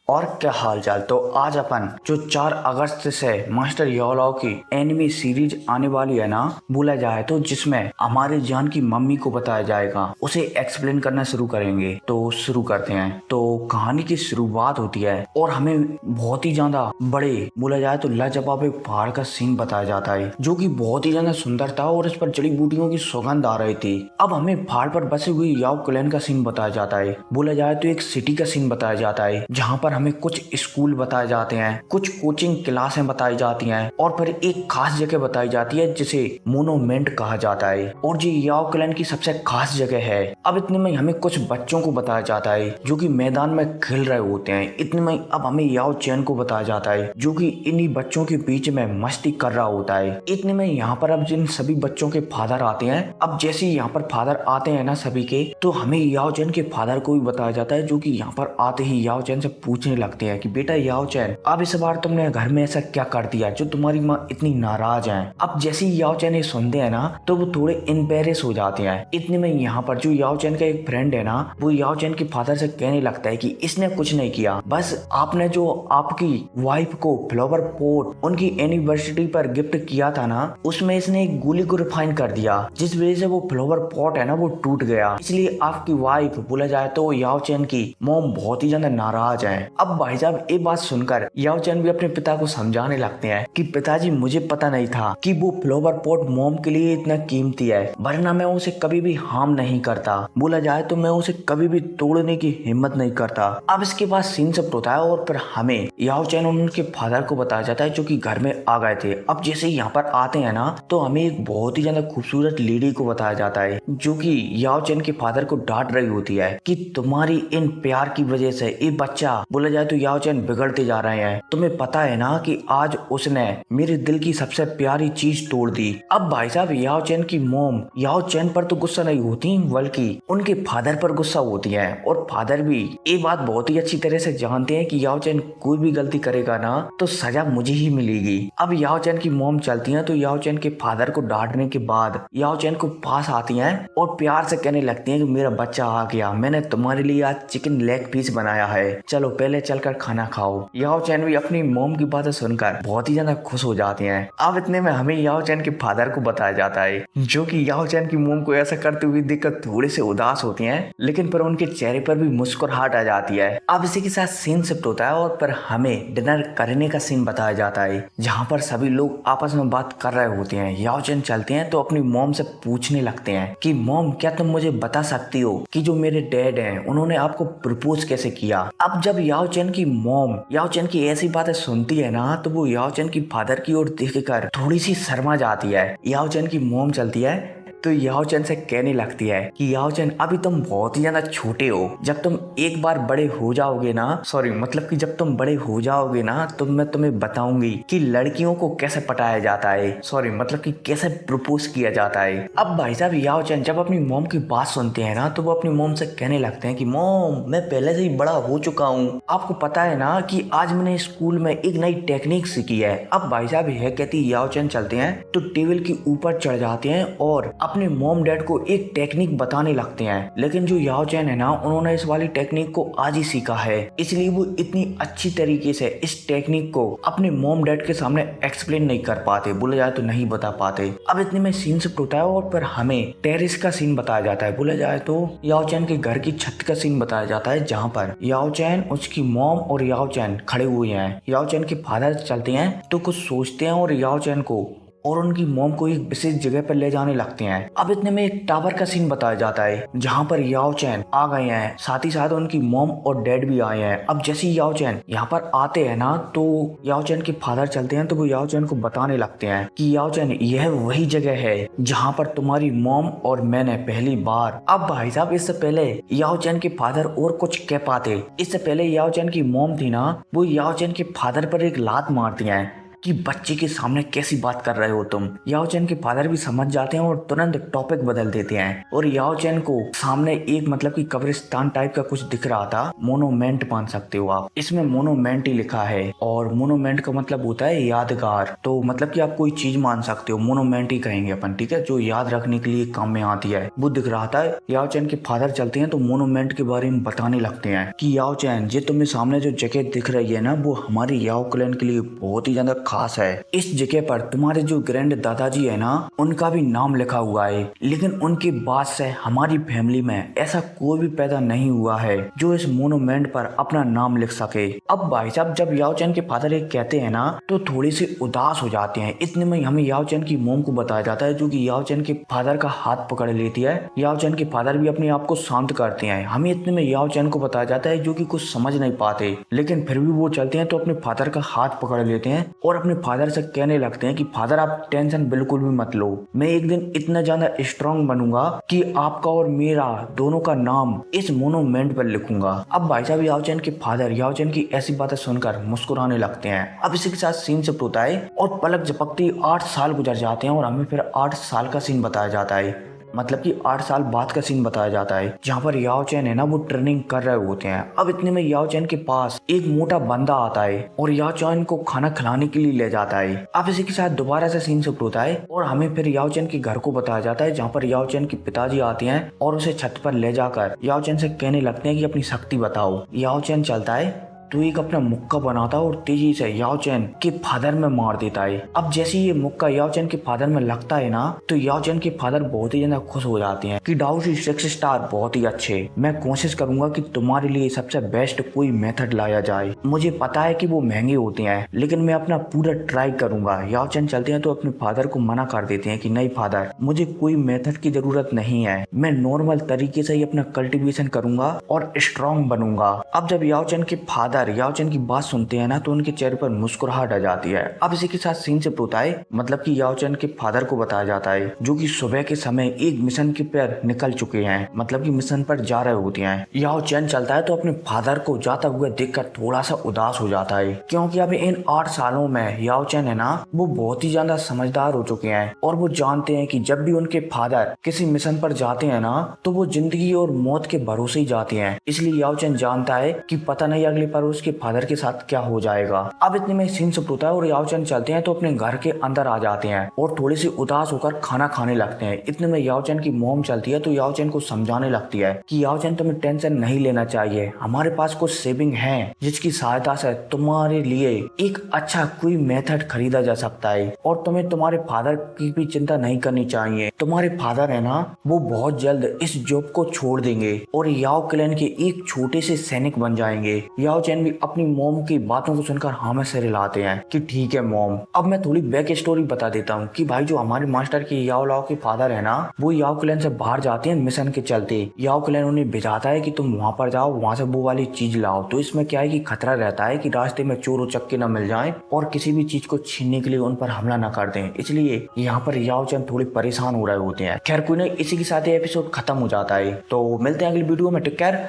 और क्या हाल चाल। तो आज अपन जो 4 अगस्त से मास्टर याओलाओ की एनिमी सीरीज आने वाली है ना, बोला जाए तो, जिसमें हमारे जान की मम्मी को बताया जाएगा, उसे एक्सप्लेन करना शुरू करेंगे। तो शुरू करते हैं। तो कहानी की शुरुआत होती है और हमें बहुत ही ज्यादा बड़े, बोला जाए तो लाजवाब एक पहाड़ का सीन बताया जाता है, जो कि बहुत ही ज्यादा सुंदर था और इस पर जड़ी बूटियों की सुगंध आ रही थी। अब हमें पहाड़ पर बसे हुए याओ क्लैन का सीन बताया जाता है। बोला जाए तो एक सिटी का सीन बताया जाता है, जहाँ पर हमें कुछ स्कूल बताए जाते हैं, कुछ कोचिंग क्लासें बताई जाती हैं और फिर एक खास जगह बताई जाती है जिसे मोनोमेंट कहा जाता है, और जी याओ क्लैन की सबसे खास जगह है। अब इतने में हमें कुछ बच्चों को बताया जाता है जो कि मैदान में खेल रहे होते हैं। इतने में अब हमें याओ चैन को बताया जाता है जो कि इन्हीं बच्चों के बीच में मस्ती कर रहा होता है। इतने में यहाँ पर अब जिन सभी बच्चों के फादर आते हैं, अब जैसे यहाँ पर फादर आते हैं ना सभी के, तो हमें याओ चैन के फादर को भी बताया जाता है, जो कि यहाँ पर आते ही याओ चैन से पूछने लगते हैं कि बेटा याओ चैन, अब इस बार तुमने घर में ऐसा क्या कर दिया जो तुम्हारी माँ इतनी नाराज है। अब जैसे ही याओ चैन ये सुनते हैं ना, तो वो थोड़े एम्बेरेस हो जाते हैं। इतने में यहाँ पर जो याओ चैन का एक फ्रेंड है ना, वो याओ चैन के फादर से कहने लगता है कि इसने कुछ नहीं किया, बस आपने जो आपकी वाइफ को फ्लावर पॉट उनकी एनिवर्सरी पर गिफ्ट किया था ना, उसमें इसने एक गोली को रिफाइन कर दिया, जिस वजह से वो फ्लावर पॉट है ना वो टूट गया। इसलिए आपकी वाइफ, बोला जाए तो याओ चैन की मॉम, बहुत ही ज्यादा नाराज है। अब भाई साहब ये बात सुनकर याओ चैन भी अपने पिता को समझाने लगते हैं कि पिताजी, मुझे पता नहीं था कि वो फ्लावर पॉट मॉम के लिए इतना कीमती है, वरना मैं उसे कभी भी हार्म नहीं करता। बोला जाए तो मैं उसे कभी भी तोड़ने की हिम्मत नहीं करता। अब इसके बाद सीन सब होता है और फिर हमें याओ चैन उनके फादर को बताया जाता है जो कि घर में आ गए थे। अब जैसे यहाँ पर आते हैं ना, तो हमें एक बहुत ही ज्यादा खूबसूरत लेडी को बताया जाता है जो कि याओ चैन के फादर को डांट रही होती है कि तुम्हारी इन प्यार की वजह से ये बच्चा, बोला जाए तो याओ चैन, बिगड़ते जा रहे हैं। तुम्हें पता है ना कि आज उसने मेरे दिल की सबसे प्यारी चीज तोड़ दी। अब भाई साहब याओ चैन की मॉम याओ चैन पर तो गुस्सा नहीं होती, बल्कि उनके फादर पर गुस्सा होती है, और फादर भी ये बात बहुत ही अच्छी तरह से जानते हैं कि याओ चैन कोई भी गलती करेगा ना तो सजा मुझे ही मिलेगी। अब याओ चैन की मॉम चलती है तो याओ चैन के फादर को डांटने के बाद याओ चैन को पास आती हैं और प्यार से कहने लगती हैं कि मेरा बच्चा आ गया, मैंने तुम्हारे लिए आज चिकन लेग पीस बनाया है, चलो पहले चलकर खाना खाओ। याओ चैन भी अपनी मॉम की बातें सुनकर बहुत ही ज्यादा खुश हो जाते हैं। अब इतने में हमें याओ चैन के फादर को बताया जाता है जो कि याओ चैन की मॉम को ऐसा करते हुए देखकर थोड़े से उदास होते हैं, लेकिन पर उनके चेहरे पर भी मुस्कुराहट आ जाती है। अब इसी के साथ सीन शिफ्ट होता है और फिर हमें डिनर करने का सीन बताया जाता है, जहाँ पर सभी लोग आपस में बात कर रहे होते हैं। याओ चैन चलते हैं तो अपनी मॉम से पूछने लगते हैं कि मॉम, क्या तुम मुझे बता सकती हो कि जो मेरे डैड हैं उन्होंने आपको प्रपोज कैसे किया। अब जब याओ चैन की मॉम याओ चैन की ऐसी बातें सुनती है ना, तो वो याओ चैन की फादर की ओर देखकर थोड़ी सी शर्मा जाती है। याओ चैन की मॉम चलती है तो याओ चैन से कहने लगती है कि याओ चैन, अभी तुम बहुत ही ज्यादा छोटे हो, जब तुम एक बार बड़े हो जाओगे ना, सॉरी मतलब कि जब तुम बड़े हो जाओगे ना, तो मैं तुम्हें बताऊंगी कि लड़कियों को कैसे पटाया जाता है, सॉरी मतलब कि कैसे प्रपोज किया जाता है। अब भाई साहब याओ चैन जब अपनी मॉम की बात सुनते हैं ना, तो वो अपनी मॉम से कहने लगते हैं कि मॉम, मैं पहले से ही बड़ा हो चुका हूँ, आपको पता है ना कि आज मैंने स्कूल में एक नई टेक्निक सीखी है। अब भाई साहब यह कहती याओ चैन चलते हैं तो टेबल के ऊपर चढ़ जाते हैं और अपने मॉम डैड को एक टेक्निक बताने लगते हैं, लेकिन जो याओ चैन है ना, उन्होंने इस वाली टेक्निक को आज ही सीखा है, इसलिए वो इतनी अच्छी तरीके से इस टेक्निक को अपने मॉम डैड के सामने एक्सप्लेन नहीं कर पाते, बोला जाए तो नहीं बता पाते। अब इतने में सीन शिफ्ट होता है और फिर हमें टेरेस का सीन बताया जाता है। बोला जाए तो याओ चैन के घर की छत का सीन बताया जाता है, जहाँ पर याओ चैन, उसकी मॉम और याओ चैन खड़े हुए हैं। याओ चैन के फादर चलते हैं तो कुछ सोचते हैं और याओ चैन को और उनकी मॉम को एक विशेष जगह पर ले जाने लगते हैं। अब इतने में एक टावर का सीन बताया जाता है, जहाँ पर याओ चैन आ गए हैं, साथ ही साथ उनकी मॉम और डैड भी आए हैं। अब जैसे याओ चैन यहाँ पर आते हैं ना, तो याओ चैन के फादर चलते हैं तो वो याओ चैन को बताने लगते हैं कि याओ चैन, यह वही जगह है जहाँ पर तुम्हारी मॉम और मैंने पहली बार। अब भाई साहब इससे पहले याओ चैन के फादर और कुछ कह पाते, इससे पहले याओ चैन की मॉम थी ना, वो याओ चैन के फादर पर एक लात मारती है कि बच्चे के सामने कैसी बात कर रहे हो तुम। याओ चैन के फादर भी समझ जाते हैं और तुरंत टॉपिक बदल देते हैं और याओ चैन को सामने एक मतलब कि कब्रिस्तान टाइप का कुछ दिख रहा था, मोनोमेंट मान सकते हो आप। इसमें मोनोमेंट ही लिखा है और मोनोमेंट का मतलब होता है यादगार, तो मतलब कि आप कोई चीज मान सकते हो, मोनोमेंट ही कहेंगे अपन, ठीक है, जो याद रखने के लिए काम में आती है, वो दिख रहा था। याओ चैन के फादर चलते हैं तो मोनोमेंट के बारे में बताने लगते हैं कि याओ चैन, ये तुम्हें सामने जो जगह दिख रही है ना, वो हमारी याओ क्लैन के लिए बहुत ही ज्यादा खास है। इस जगह पर तुम्हारे जो ग्रैंड दादाजी है ना, उनका भी नाम लिखा हुआ है, लेकिन उनके बाद से हमारी फैमिली में ऐसा कोई भी पैदा नहीं हुआ है जो इस मोनूमेंट पर अपना नाम लिख सके। अब भाई साहब, जब याओ चैन के फादर एक कहते हैं ना, तो थोड़ी सी उदास हो जाते हैं। इतने में हमें याओ चैन की मोम को बताया जाता है, जो कि याओ चैन के फादर का हाथ पकड़ लेती है। याओ चैन के फादर भी अपने आप को शांत करते हैं। हमें इतने में याओ चैन को बताया जाता है, जो कि कुछ समझ नहीं पाते, लेकिन फिर भी वो चलते हैं तो अपने फादर का हाथ पकड़ लेते हैं और अपने फादर से कहने लगते हैं कि फादर, आप टेंशन बिल्कुल भी मत लो, मैं एक दिन इतना ज्यादा स्ट्रांग बनूंगा कि आपका और मेरा दोनों का नाम इस मोनूमेंट पर लिखूंगा। अब भाई साहब, याओ चैन के फादर याओ चैन की ऐसी बातें सुनकर मुस्कुराने लगते हैं। अब इसी के साथ सीन शिफ्ट होता है और पलक झपकते 8 साल गुजर जाते हैं और हमें फिर 8 साल का सीन बताया जाता है, मतलब कि 8 साल बाद का सीन बताया जाता है, जहाँ पर याओ चैन है ना, वो ट्रेनिंग कर रहे होते हैं। अब इतने में याओ चैन के पास एक मोटा बंदा आता है और याओ चैन को खाना खिलाने के लिए ले जाता है। अब इसी के साथ दोबारा से सीन शिफ्ट होता है और हमें फिर याओ चैन के घर को बताया जाता है, जहाँ पर याओ चैन के पिताजी आते हैं और उसे छत पर ले जाकर याओ चैन से कहने लगते हैं कि अपनी शक्ति बताओ। याओ चैन चलता है तो एक अपना मुक्का बनाता है और तेजी से याओ चैन के फादर में मार देता है। अब जैसे ये मुक्का याओ चैन के फादर में लगता है ना, तो याओ चैन के फादर बहुत ही ज्यादा खुश हो जाते हैं कि डाओशी 6 स्टार बहुत ही अच्छे, मैं कोशिश करूंगा कि तुम्हारे लिए सबसे बेस्ट कोई मेथड लाया जाए। मुझे पता है कि वो महंगे होते हैं, लेकिन मैं अपना पूरा ट्राई करूंगा। याओ चैन चलते हैं तो अपने फादर को मना कर देते हैं कि नहीं फादर, मुझे कोई मेथड की जरूरत नहीं है, मैं नॉर्मल तरीके से ही अपना कल्टीवेशन करूंगा और स्ट्रॉन्ग बनूंगा। अब जब याओ चैन के फादर याओ चैन की बात सुनते हैं ना, तो उनके चेहरे पर मुस्कुराहट आ जाती है। अब इसी के साथ सीन शिफ्ट होता है, मतलब कि याओ चैन के फादर को बताया जाता है, जो कि सुबह के समय एक मिशन के पर निकल चुके हैं, मतलब कि मिशन पर जा रहे होते हैं। याओ चैन चलता है तो अपने फादर को जाता हुआ देखकर थोड़ा सा उदास हो जाता है, क्योंकि अब इन 8 सालों में याओ चैन है ना, वो बहुत ही ज्यादा समझदार हो चुके हैं और वो जानते हैं कि जब भी उनके फादर किसी मिशन पर जाते हैं ना, तो वो जिंदगी और मौत के भरोसे ही जाते हैं। इसलिए याओ चैन जानता है कि पता नहीं अगले पर उसके फादर के साथ क्या हो जाएगा। अब इतने में सीन शिफ्ट होता है और याओ चैन चलते हैं तो अपने घर के अंदर आ जाते हैं और थोड़ी सी उदास होकर खाना खाने लगते हैं। इतने में याओ चैन की मॉम चलती है तो याओ चैन को समझाने लगती है कि याओ चैन, तुम्हें टेंशन नहीं लेना चाहिए, हमारे पास कुछ सेविंग है जिसकी सहायता से तुम्हारे लिए एक अच्छा कोई मेथड खरीदा जा सकता है और तुम्हें तुम्हारे फादर की भी चिंता नहीं करनी चाहिए। तुम्हारे फादर है ना, वो बहुत जल्द इस जॉब को छोड़ देंगे और याओ क्लैन के एक छोटे से सैनिक बन जाएंगे। याओ चैन भी अपनी मॉम की बातों को सुनकर हाँ में सिर हिलाते हैं कि ठीक है मॉम। अब मैं थोड़ी बैक स्टोरी बता देता हूँ कि भाई, जो हमारे मास्टर के याओ लाओ के फादर है ना, वो याओ क्लैन से बाहर जाते हैं मिशन के चलते। याओ क्लैन उन्हें भेजाता है कि तुम वहां पर जाओ, वहां से वो वाली चीज लाओ। तो इसमें क्या है कि खतरा रहता है कि रास्ते में चोर उचक्के न मिल जाएं और किसी भी चीज को छीनने के लिए उन पर हमला न कर दें। इसलिए यहाँ पर याओ चैन थोड़ी परेशान हो रहे होते हैं। खैर कोई नहीं, इसी के साथ एपिसोड खत्म हो जाता है। तो मिलते हैं अगली वीडियो में। Take care,